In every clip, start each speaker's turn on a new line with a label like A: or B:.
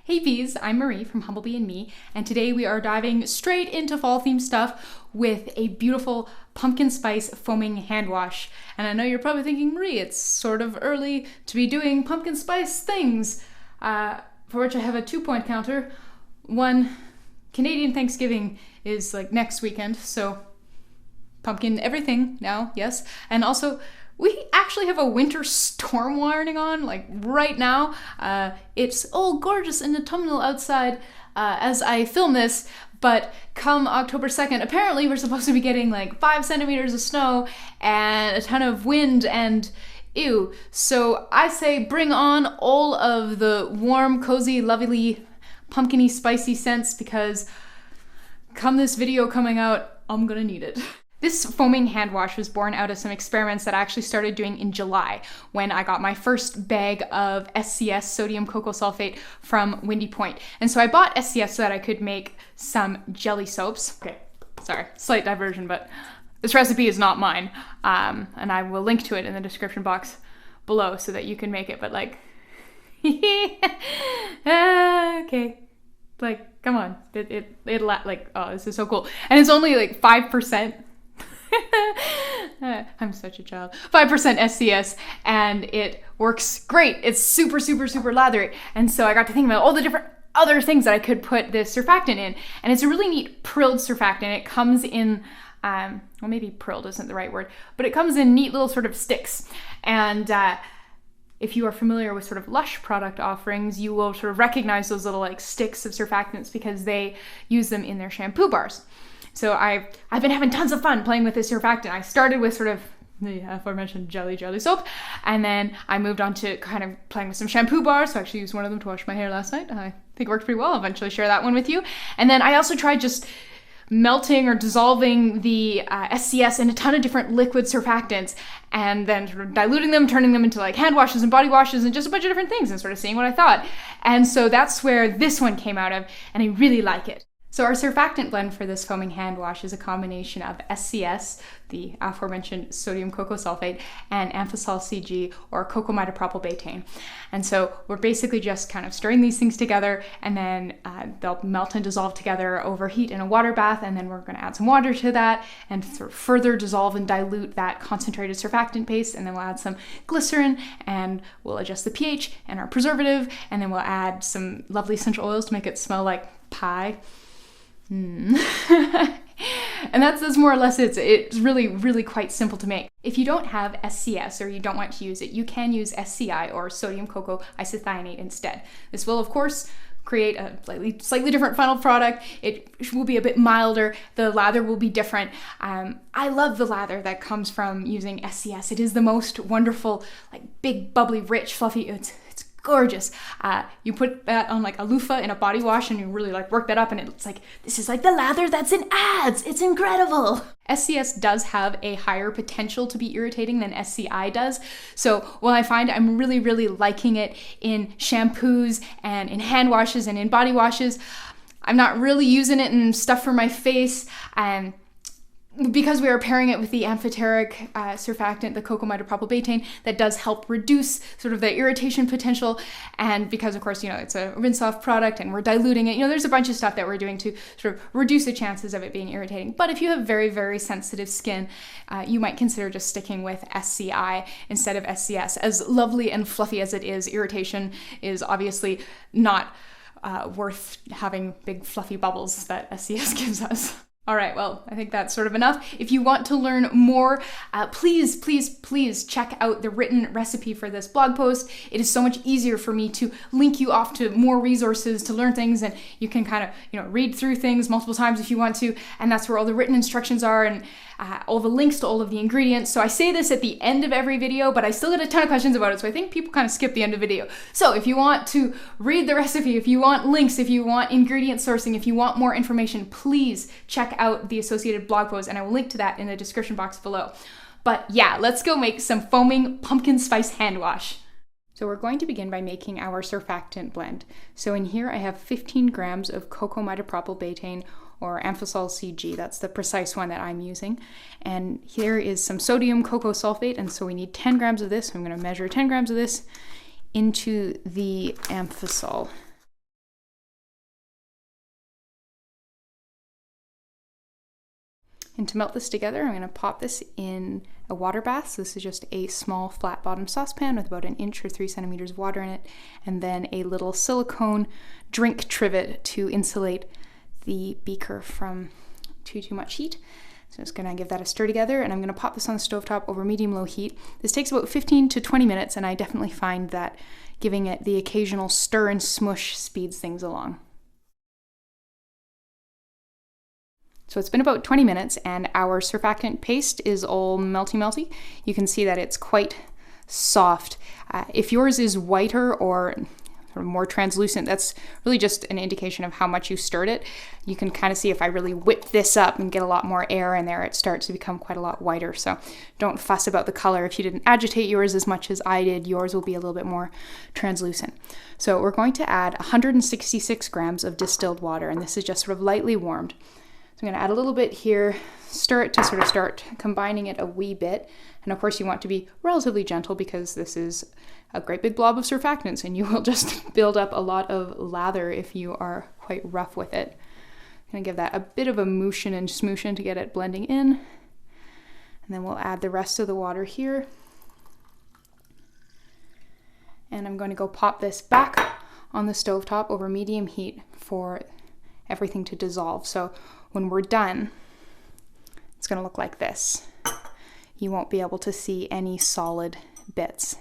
A: Hey bees, I'm Marie from Humblebee and Me, and today we are diving straight into fall themed stuff with a beautiful pumpkin spice foaming hand wash. And I know you're probably thinking, Marie, it's sort of early to be doing pumpkin spice things, for which I have a 2-point counter. One, Canadian Thanksgiving is like next weekend, so pumpkin everything now, yes. And also, we actually have a winter storm warning on, like right now. It's all gorgeous and autumnal outside as I film this, but come October 2nd, apparently we're supposed to be getting like 5 centimeters of snow and a ton of wind and ew. So I say bring on all of the warm, cozy, lovely, pumpkin-y, spicy scents because come this video coming out, I'm gonna need it. This foaming hand wash was born out of some experiments that I actually started doing in July when I got my first bag of SCS, sodium cocoa sulfate, from Windy Point. And so I bought SCS so that I could make some jelly soaps. Okay, sorry, slight diversion, but this recipe is not mine. And I will link to it in the description box below so that you can make it, but like, okay. Like, come on, like, oh, this is so cool. And it's only like 5%. I'm such a child. 5% SCS, and it works great. It's super, super, super lathery. And so I got to think about all the different other things that I could put this surfactant in. And it's a really neat prilled surfactant. It comes in, well, maybe prilled isn't the right word, but it comes in neat little sort of sticks. And if you are familiar with sort of Lush product offerings, you will sort of recognize those little like sticks of surfactants because they use them in their shampoo bars. So I've been having tons of fun playing with this surfactant. I started with sort of the aforementioned jelly soap, and then I moved on to kind of playing with some shampoo bars. So I actually used one of them to wash my hair last night. I think it worked pretty well. I'll eventually share that one with you. And then I also tried just melting or dissolving the SCS in a ton of different liquid surfactants and then sort of diluting them, turning them into like hand washes and body washes and just a bunch of different things and sort of seeing what I thought. And so that's where this one came out of, and I really like it. So our surfactant blend for this foaming hand wash is a combination of SCS, the aforementioned sodium cocoa sulfate, and Amphosol CG, or Cocamidopropyl betaine. And so we're basically just kind of stirring these things together, and then they'll melt and dissolve together over heat in a water bath, and then we're going to add some water to that and sort of further dissolve and dilute that concentrated surfactant paste, and then we'll add some glycerin, and we'll adjust the pH and our preservative, and then we'll add some lovely essential oils to make it smell like pie. And that's more or less it. It's really, really quite simple to make. If you don't have SCS or you don't want to use it, you can use SCI or sodium cocoa isothianate instead. This will, of course, create a slightly different final product. It will be a bit milder. The lather will be different. I love the lather that comes from using SCS. It is the most wonderful, like big, bubbly, rich, fluffy. It's gorgeous. You put that on like a loofah in a body wash and you really like work that up and it's like, this is like the lather that's in ads. It's incredible. SCS does have a higher potential to be irritating than SCI does. So while I find I'm really, really liking it in shampoos and in hand washes and in body washes, I'm not really using it in stuff for my face. Because we are pairing it with the amphoteric surfactant, the Cocamidopropyl betaine, that does help reduce sort of the irritation potential. And because, of course, it's a rinse-off product and we're diluting it, there's a bunch of stuff that we're doing to sort of reduce the chances of it being irritating. But if you have very, very sensitive skin, you might consider just sticking with SCI instead of SCS. As lovely and fluffy as it is, irritation is obviously not worth having big, fluffy bubbles that SCS gives us. All right, well, I think that's sort of enough. If you want to learn more, please, please, please check out the written recipe for this blog post. It is so much easier for me to link you off to more resources to learn things, and you can kind of, read through things multiple times if you want to, and that's where all the written instructions are and all the links to all of the ingredients. So I say this at the end of every video, but I still get a ton of questions about it, so I think people kind of skip the end of the video. So if you want to read the recipe, if you want links, if you want ingredient sourcing, if you want more information, please check out the associated blog post, and I will link to that in the description box below. But yeah, let's go make some foaming pumpkin spice hand wash. So we're going to begin by making our surfactant blend. So in here I have 15 grams of Cocamidopropyl betaine, or Amphosol CG, that's the precise one that I'm using. And here is some sodium cocoa sulfate, and so we need 10 grams of this. So I'm going to measure 10 grams of this into the Amphosol. And to melt this together, I'm going to pop this in a water bath. So this is just a small flat bottom saucepan with about 1 inch or 3 centimeters of water in it, and then a little silicone drink trivet to insulate the beaker from too much heat. So I'm just going to give that a stir together, and I'm going to pop this on the stovetop over medium-low heat. This takes about 15 to 20 minutes, and I definitely find that giving it the occasional stir and smush speeds things along. So it's been about 20 minutes and our surfactant paste is all melty. You can see that it's quite soft. If yours is whiter or more translucent, that's really just an indication of how much you stirred it. You can kind of see if I really whip this up and get a lot more air in there, it starts to become quite a lot whiter. So don't fuss about the color. If you didn't agitate yours as much as I did, yours will be a little bit more translucent. So we're going to add 166 grams of distilled water, and this is just sort of lightly warmed. So I'm going to add a little bit here, stir it to sort of start combining it a wee bit. And of course you want to be relatively gentle because this is a great big blob of surfactants and you will just build up a lot of lather if you are quite rough with it. I'm going to give that a bit of a mooshin and smooshin to get it blending in. And then we'll add the rest of the water here. And I'm going to go pop this back on the stovetop over medium heat for everything to dissolve. So when we're done, it's going to look like this. You won't be able to see any solid bits.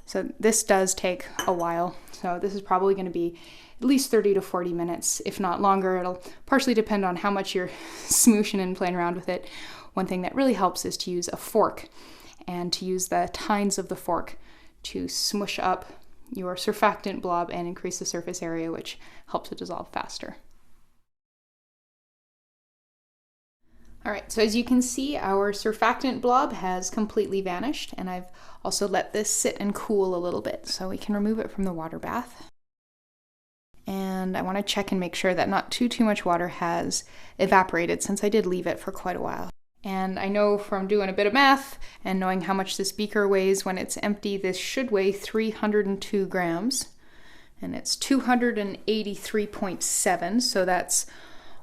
A: So this does take a while. So this is probably going to be at least 30 to 40 minutes, if not longer. It'll partially depend on how much you're smooshing and playing around with it. One thing that really helps is to use a fork and to use the tines of the fork to smush up your surfactant blob and increase the surface area, which helps it dissolve faster. All right, so as you can see, our surfactant blob has completely vanished, and I've also let this sit and cool a little bit so we can remove it from the water bath. And I want to check and make sure that not too much water has evaporated, since I did leave it for quite a while. And I know from doing a bit of math and knowing how much this beaker weighs when it's empty, this should weigh 302 grams, and it's 283.7, so that's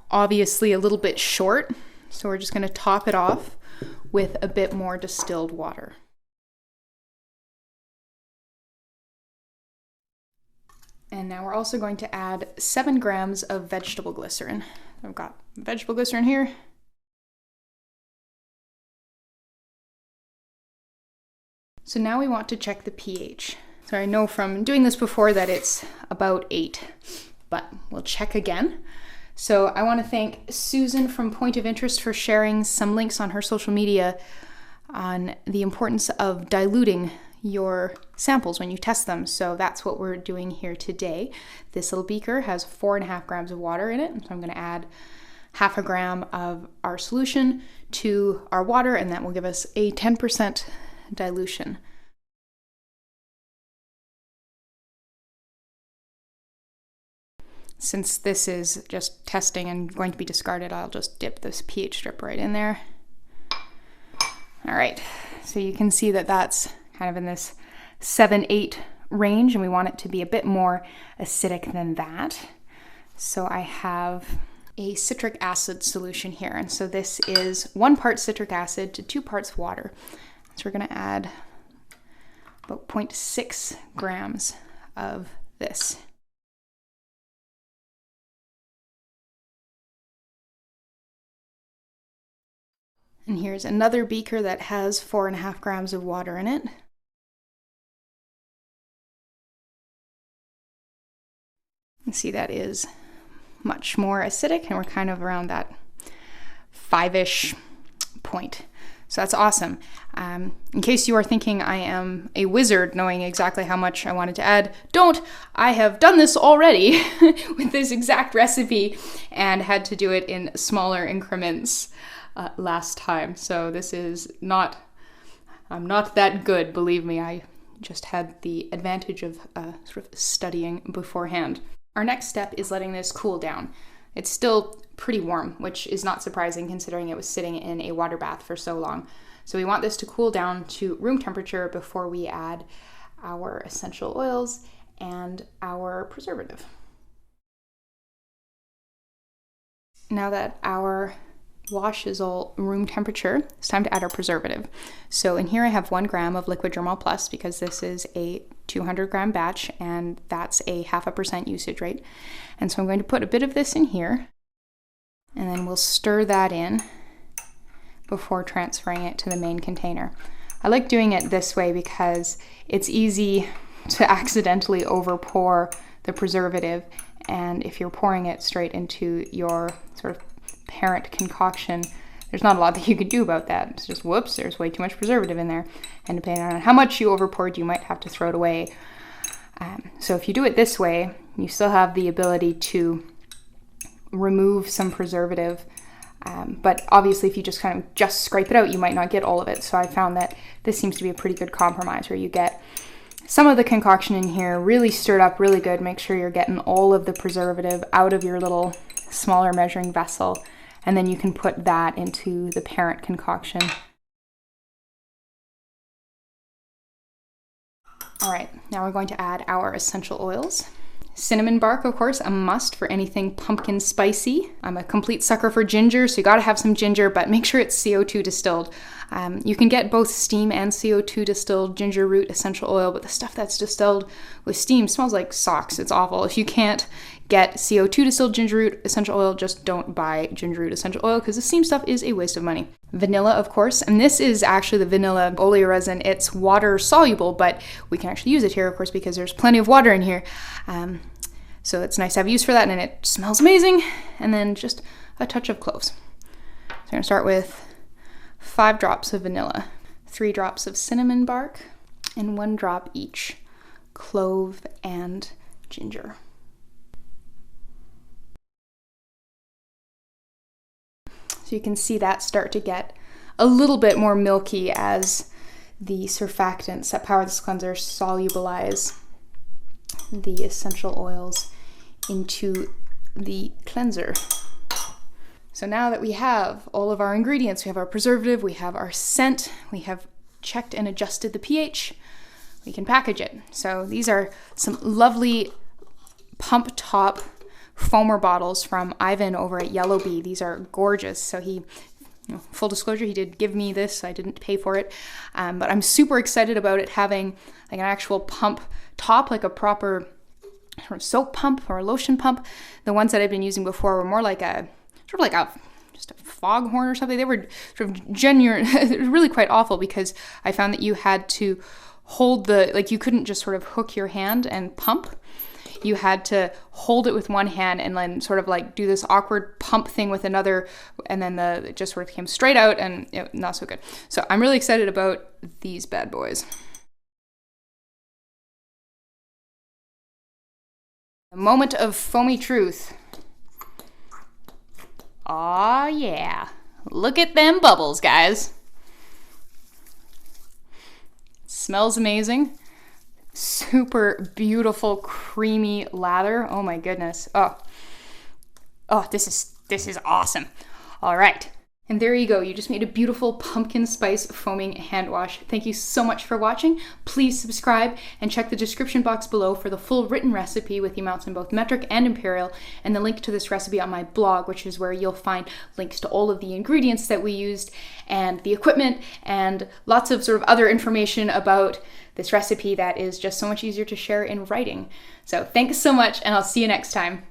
A: obviously a little bit short. So we're just going to top it off with a bit more distilled water. And now we're also going to add 7 grams of vegetable glycerin. I've got vegetable glycerin here. So now we want to check the pH. So I know from doing this before that it's about 8, but we'll check again. So I want to thank Susan from Point of Interest for sharing some links on her social media on the importance of diluting your samples when you test them. So that's what we're doing here today. This little beaker has 4.5 grams of water in it. So I'm going to add 0.5 gram of our solution to our water, and that will give us a 10% dilution. Since this is just testing and going to be discarded, I'll just dip this pH strip right in there. All right, so you can see that that's kind of in this 7-8 range, and we want it to be a bit more acidic than that. So I have a citric acid solution here, and so this is 1 part citric acid to 2 parts water. So we're going to add about 0.6 grams of this. And here's another beaker that has 4.5 grams of water in it. You see that is much more acidic, and we're kind of around that 5-ish point. So that's awesome. In case you are thinking I am a wizard knowing exactly how much I wanted to add, don't! I have done this already with this exact recipe and had to do it in smaller increments last time. So this is not, I'm not that good, believe me. I just had the advantage of sort of studying beforehand. Our next step is letting this cool down. It's still pretty warm, which is not surprising considering it was sitting in a water bath for so long. So we want this to cool down to room temperature before we add our essential oils and our preservative. Now that our wash is all room temperature, it's time to add our preservative. So in here I have 1 gram of liquid germall plus, because this is a 200 gram batch and that's a 0.5% usage rate. And so I'm going to put a bit of this in here, and then we'll stir that in before transferring it to the main container. I like doing it this way because it's easy to accidentally over pour the preservative, and if you're pouring it straight into your sort of parent concoction, there's not a lot that you could do about that. It's just, whoops, there's way too much preservative in there. And depending on how much you overpoured, you might have to throw it away. So if you do it this way, you still have the ability to remove some preservative. But obviously if you just kind of just scrape it out, you might not get all of it. So I found that this seems to be a pretty good compromise, where you get some of the concoction in here really stirred up really good. Make sure you're getting all of the preservative out of your little smaller measuring vessel, and then you can put that into the parent concoction. All right, now we're going to add our essential oils. Cinnamon bark, of course, a must for anything pumpkin spicy. I'm a complete sucker for ginger, so you gotta have some ginger, but make sure it's CO2 distilled. You can get both steam and CO2 distilled ginger root essential oil, but the stuff that's distilled with steam smells like socks. It's awful. If you can't get CO2 distilled ginger root essential oil, just don't buy ginger root essential oil, because the steam stuff is a waste of money. Vanilla, of course, and this is actually the vanilla oleoresin. It's water soluble, but we can actually use it here, of course, because there's plenty of water in here. So it's nice to have use for that, and it smells amazing. And then just a touch of cloves. So I'm gonna start with 5 drops of vanilla, 3 drops of cinnamon bark, and 1 drop each clove and ginger. So you can see that start to get a little bit more milky as the surfactants that power this cleanser solubilize the essential oils into the cleanser. So now that we have all of our ingredients, we have our preservative, we have our scent, we have checked and adjusted the pH, we can package it. So these are some lovely pump top foamer bottles from Ivan over at Humblebee. These are gorgeous. So he, full disclosure, he did give me this. I didn't pay for it, but I'm super excited about it having like an actual pump top, like a proper sort of soap pump or a lotion pump. The ones that I've been using before were more like a sort of like a just a foghorn or something. They were sort of genuine. It was really quite awful, because I found that you had to hold the, like you couldn't just sort of hook your hand and pump. You had to hold it with one hand and then sort of like do this awkward pump thing with another, and then it just sort of came straight out, and not so good. So I'm really excited about these bad boys. A moment of foamy truth. Aw, yeah. Look at them bubbles, guys. Smells amazing. Super beautiful, creamy lather. Oh my goodness. Oh, this is awesome. All right. And there you go. You just made a beautiful pumpkin spice foaming hand wash. Thank you so much for watching. Please subscribe and check the description box below for the full written recipe with the amounts in both metric and imperial, and the link to this recipe on my blog, which is where you'll find links to all of the ingredients that we used and the equipment and lots of sort of other information about this recipe that is just so much easier to share in writing. So thanks so much, and I'll see you next time.